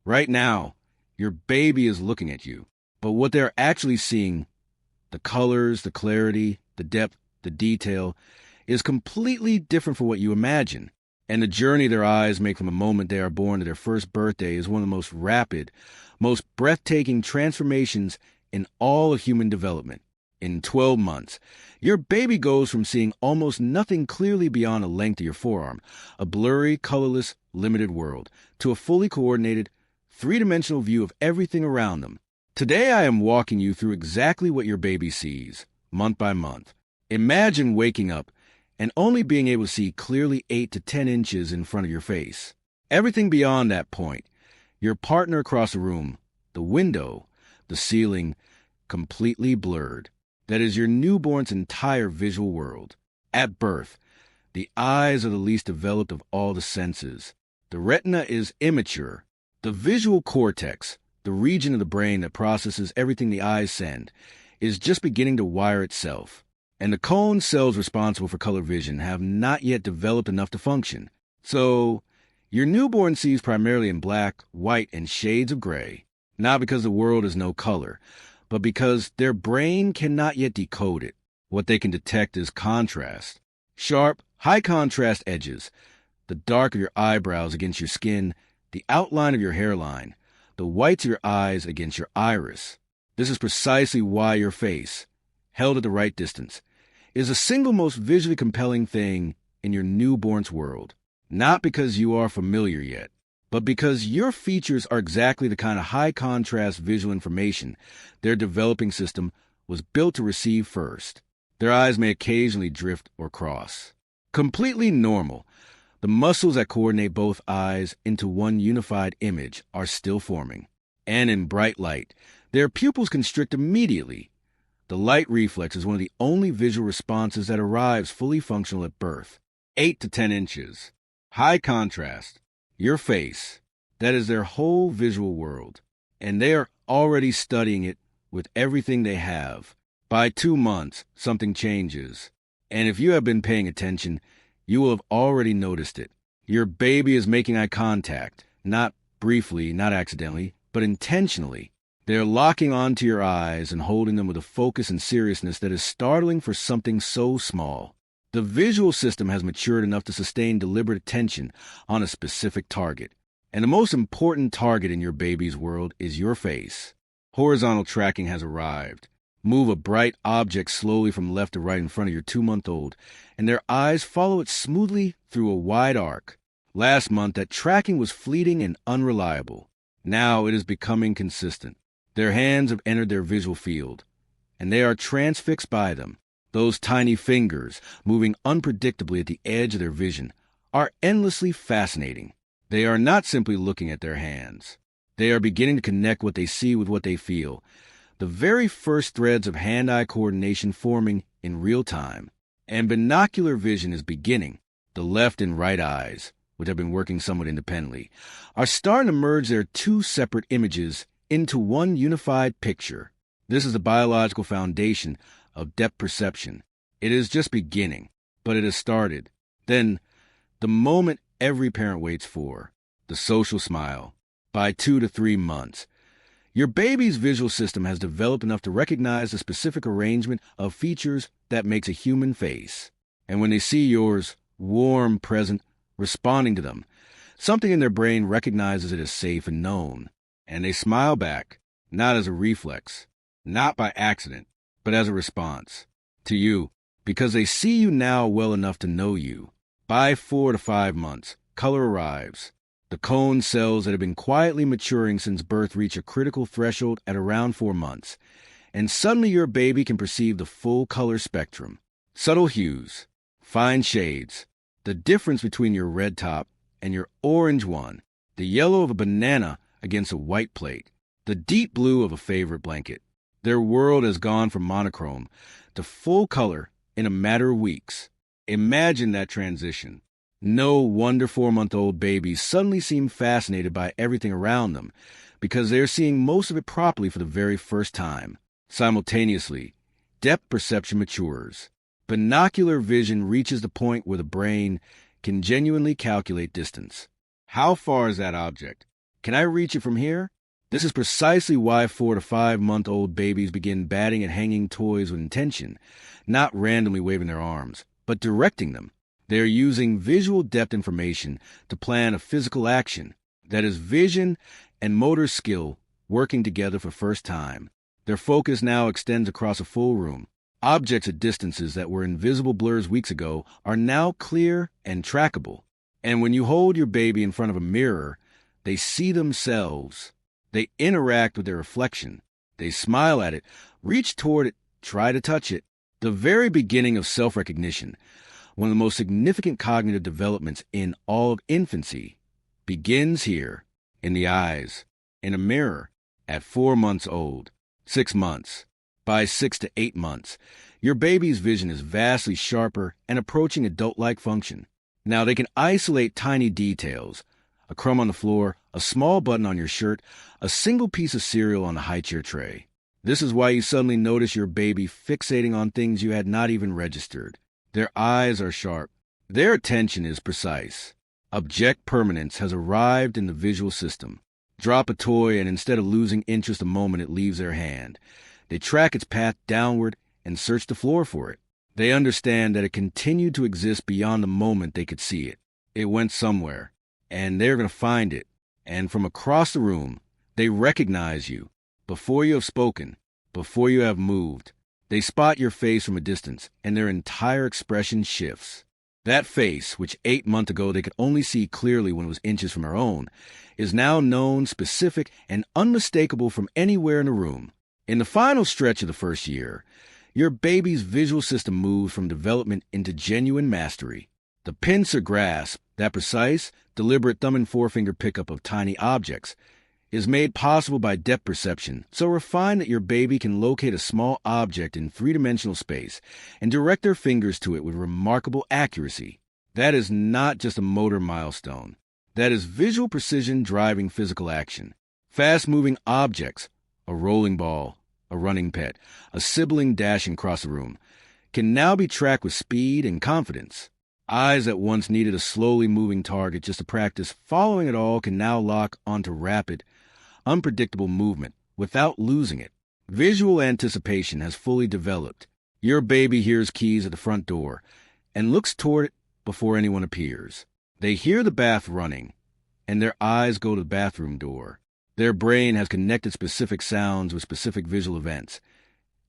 Right now, your baby is looking at you, but what they're actually seeing, the colors, the clarity, the depth, the detail, is completely different from what you imagine. And the journey their eyes make from the moment they are born to their first birthday is one of the most rapid, most breathtaking transformations in all of human development. In 12 months, your baby goes from seeing almost nothing clearly beyond the length of your forearm, a blurry, colorless, limited world, to a fully coordinated, three-dimensional view of everything around them. Today I am walking you through exactly what your baby sees, month by month. Imagine waking up and only being able to see clearly 8 to 10 inches in front of your face. Everything beyond that point, your partner across the room, the window, the ceiling, completely blurred. That is your newborn's entire visual world. At birth, the eyes are the least developed of all the senses. The retina is immature. The visual cortex, the region of the brain that processes everything the eyes send, is just beginning to wire itself. And the cone cells responsible for color vision have not yet developed enough to function. So, your newborn sees primarily in black, white, and shades of gray, not because the world is no color, but because their brain cannot yet decode it. What they can detect is contrast. Sharp, high-contrast edges, the dark of your eyebrows against your skin, the outline of your hairline, the whites of your eyes against your iris. This is precisely why your face, held at the right distance, is the single most visually compelling thing in your newborn's world. Not because you are familiar yet, but because your features are exactly the kind of high-contrast visual information their developing system was built to receive first. Their eyes may occasionally drift or cross. Completely normal. The muscles that coordinate both eyes into one unified image are still forming. And in bright light, their pupils constrict immediately. The light reflex is one of the only visual responses that arrives fully functional at birth. 8 to 10 inches. High contrast. Your face. That is their whole visual world. And they are already studying it with everything they have. By 2 months, something changes. And if you have been paying attention, you will have already noticed it. Your baby is making eye contact, not briefly, not accidentally, but intentionally. They are locking onto your eyes and holding them with a focus and seriousness that is startling for something so small. The visual system has matured enough to sustain deliberate attention on a specific target. And the most important target in your baby's world is your face. Horizontal tracking has arrived. Move a bright object slowly from left to right in front of your 2-month-old, and their eyes follow it smoothly through a wide arc. Last month, that tracking was fleeting and unreliable. Now it is becoming consistent. Their hands have entered their visual field, and they are transfixed by them. Those tiny fingers, moving unpredictably at the edge of their vision, are endlessly fascinating. They are not simply looking at their hands. They are beginning to connect what they see with what they feel. The very first threads of hand-eye coordination forming in real time. And binocular vision is beginning. The left and right eyes, which have been working somewhat independently, are starting to merge their two separate images into one unified picture. This is the biological foundation of depth perception. It is just beginning, but it has started. Then, the moment every parent waits for, the social smile. By 2 to 3 months, your baby's visual system has developed enough to recognize the specific arrangement of features that makes a human face. And when they see yours, warm, present, responding to them, something in their brain recognizes it as safe and known. And they smile back, not as a reflex, not by accident, but as a response to you, because they see you now well enough to know you. By 4 to 5 months, color arrives. The cone cells that have been quietly maturing since birth reach a critical threshold at around 4 months, and suddenly your baby can perceive the full color spectrum. Subtle hues, fine shades, the difference between your red top and your orange one, the yellow of a banana against a white plate, the deep blue of a favorite blanket. Their world has gone from monochrome to full color in a matter of weeks. Imagine that transition. No wonder 4-month-old babies suddenly seem fascinated by everything around them because they're seeing most of it properly for the very first time. Simultaneously, depth perception matures. Binocular vision reaches the point where the brain can genuinely calculate distance. How far is that object? Can I reach it from here? This is precisely why 4 to 5 month old babies begin batting at hanging toys with intention, not randomly waving their arms, but directing them. They are using visual depth information to plan a physical action, that is, vision and motor skill working together for first time. Their focus now extends across a full room. Objects at distances that were invisible blurs weeks ago are now clear and trackable. And when you hold your baby in front of a mirror, they see themselves. They interact with their reflection. They smile at it, reach toward it, try to touch it. The very beginning of self-recognition, one of the most significant cognitive developments in all of infancy, begins here, in the eyes, in a mirror, at 4 months old, 6 months. By 6 to 8 months, your baby's vision is vastly sharper and approaching adult-like function. Now they can isolate tiny details, a crumb on the floor, a small button on your shirt, a single piece of cereal on the high chair tray. This is why you suddenly notice your baby fixating on things you had not even registered. Their eyes are sharp. Their attention is precise. Object permanence has arrived in the visual system. Drop a toy and instead of losing interest the moment it leaves their hand, they track its path downward and search the floor for it. They understand that it continued to exist beyond the moment they could see it. It went somewhere, and they're going to find it. And from across the room, they recognize you. Before you have spoken, before you have moved, they spot your face from a distance, and their entire expression shifts. That face, which 8 months ago they could only see clearly when it was inches from our own, is now known, specific, and unmistakable from anywhere in the room. In the final stretch of the first year, your baby's visual system moves from development into genuine mastery. The pincer grasp, that precise, deliberate thumb and forefinger pickup of tiny objects, is made possible by depth perception, so refined that your baby can locate a small object in three-dimensional space and direct their fingers to it with remarkable accuracy. That is not just a motor milestone. That is visual precision driving physical action. Fast-moving objects, a rolling ball, a running pet, a sibling dashing across the room, can now be tracked with speed and confidence. Eyes that once needed a slowly moving target just to practice following it all can now lock onto rapid, unpredictable movement without losing it. Visual anticipation has fully developed. Your baby hears keys at the front door and looks toward it before anyone appears. They hear the bath running, and their eyes go to the bathroom door. Their brain has connected specific sounds with specific visual events,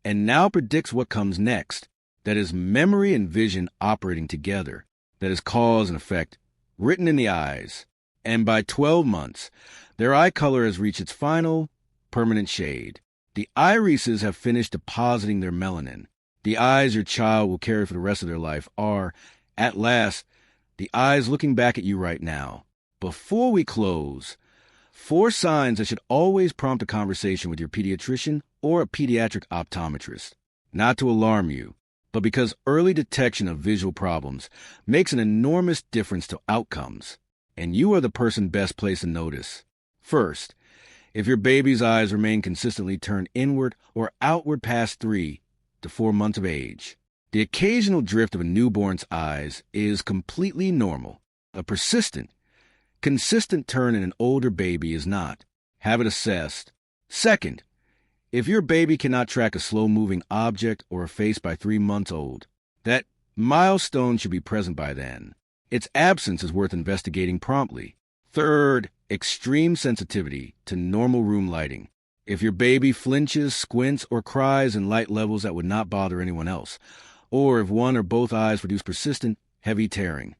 and now predicts what comes next. That is memory and vision operating together. That is cause and effect, written in the eyes. And by 12 months, their eye color has reached its final, permanent shade. The irises have finished depositing their melanin. The eyes your child will carry for the rest of their life are, at last, the eyes looking back at you right now. Before we close, 4 signs that should always prompt a conversation with your pediatrician or a pediatric optometrist. Not to alarm you, but because early detection of visual problems makes an enormous difference to outcomes, and you are the person best placed to notice. First, if your baby's eyes remain consistently turned inward or outward past 3 to 4 months of age, the occasional drift of a newborn's eyes is completely normal. A persistent, consistent turn in an older baby is not. Have it assessed. Second, if your baby cannot track a slow-moving object or a face by 3 months old, that milestone should be present by then. Its absence is worth investigating promptly. Third, extreme sensitivity to normal room lighting. If your baby flinches, squints, or cries in light levels that would not bother anyone else, or if one or both eyes produce persistent, heavy tearing,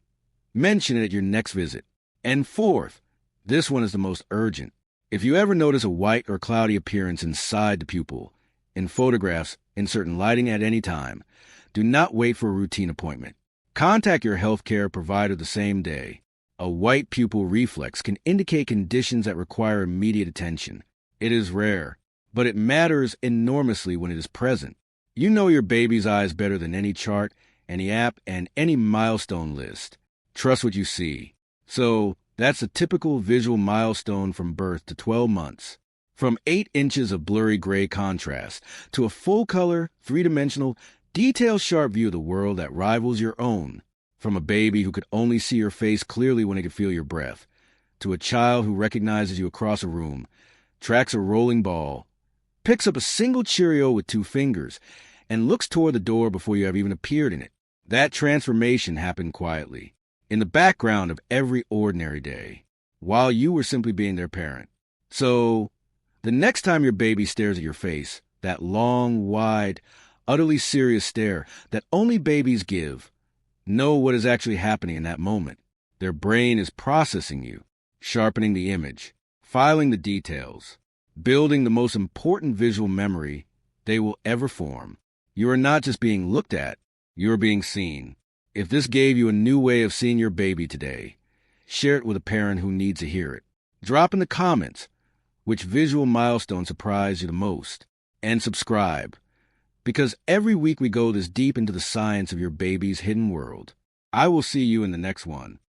mention it at your next visit. And fourth, this one is the most urgent. If you ever notice a white or cloudy appearance inside the pupil, in photographs, in certain lighting at any time, do not wait for a routine appointment. Contact your healthcare provider the same day. A white pupil reflex can indicate conditions that require immediate attention. It is rare, but it matters enormously when it is present. You know your baby's eyes better than any chart, any app, and any milestone list. Trust what you see. So, that's a typical visual milestone from birth to 12 months. From 8 inches of blurry gray contrast to a full-color, three-dimensional, detail-sharp view of the world that rivals your own. From a baby who could only see your face clearly when it could feel your breath, to a child who recognizes you across a room, tracks a rolling ball, picks up a single Cheerio with 2 fingers, and looks toward the door before you have even appeared in it. That transformation happened quietly, in the background of every ordinary day, while you were simply being their parent. So, the next time your baby stares at your face, that long, wide, utterly serious stare that only babies give, know what is actually happening in that moment. Their brain is processing you, sharpening the image, filing the details, building the most important visual memory they will ever form. You are not just being looked at, you are being seen. If this gave you a new way of seeing your baby today, share it with a parent who needs to hear it. Drop in the comments which visual milestone surprised you the most, and subscribe, because every week we go this deep into the science of your baby's hidden world. I will see you in the next one.